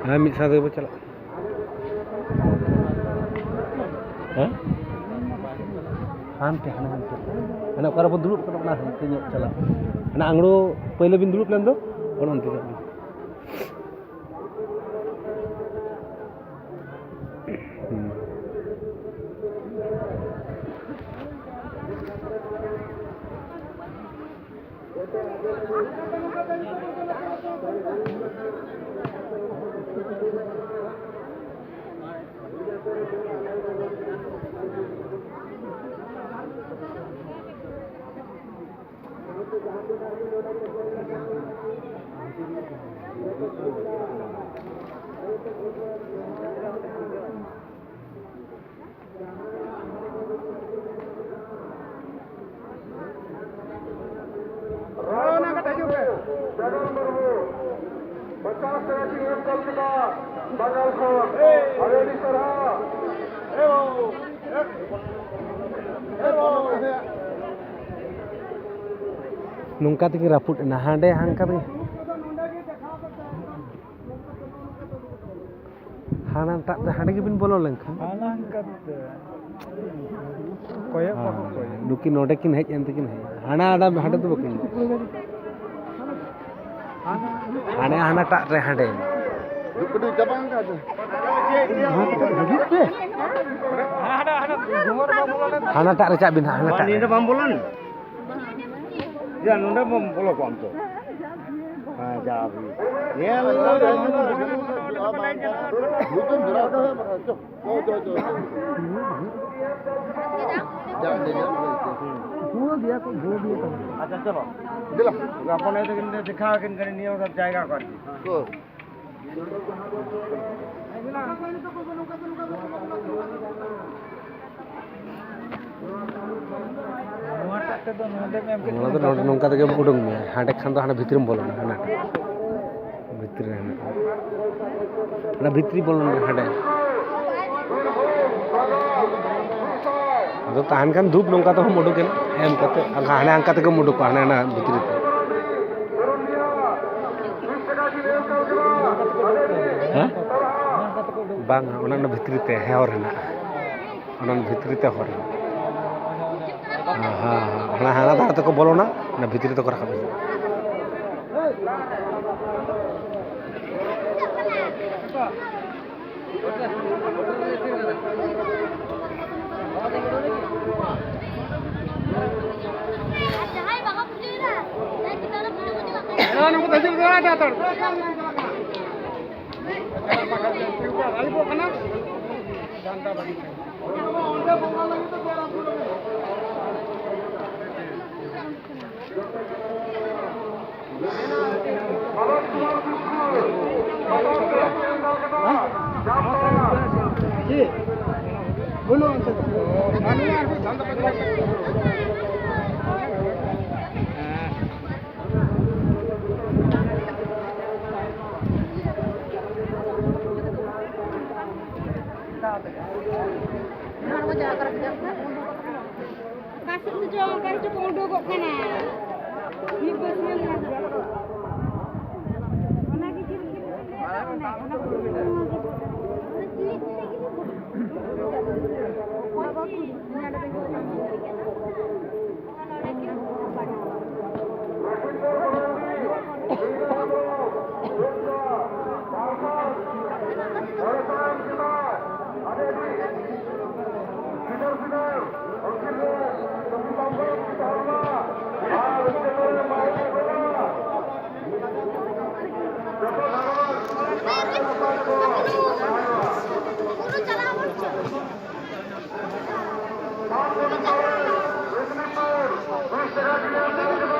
हाँ मिट साथ वो चला हाँ हाँ क्या है ना कर अपन दुरुप कर अपना चला ना आंगड़ो पहले बिन दुरुप लेन दो और अंत में nungka tiki raput na hande hangka ni hana tak hande ki bin bolo lengkhan hana hangka koya koya duki node kin hej ente kin hana ada hande tu bakin hana tak re hande dukudu jabang ka hana tak recak bin hana tak ni bambulan ya nunda bolo ko amto ha jabi ye bukan berada अच्छा चलो दिला अपन ऐसे किन दिखा किन करे नहीं सब जाएगा कर को नोटे नौका तक उडंग में हांडे खान तो हांडे भीतर में बोलो ना भीतर ना भीतरी बोलो ना हांडे तो तान kan धूप नौका तो हम उडो के एम करते हांडे अंका तक उडो को हांडे ना भीतरी ते हां बांग ओना ना भीतरी ते है और ना ओना भीतरी ते हर हाँ हाँ हाँ धार तक बोलो ना ना भीतरी तक रखा बोलो kasih tu jangan kari tu kondo kok kana. Ni basnya ni. Mana kecil kecil. Mana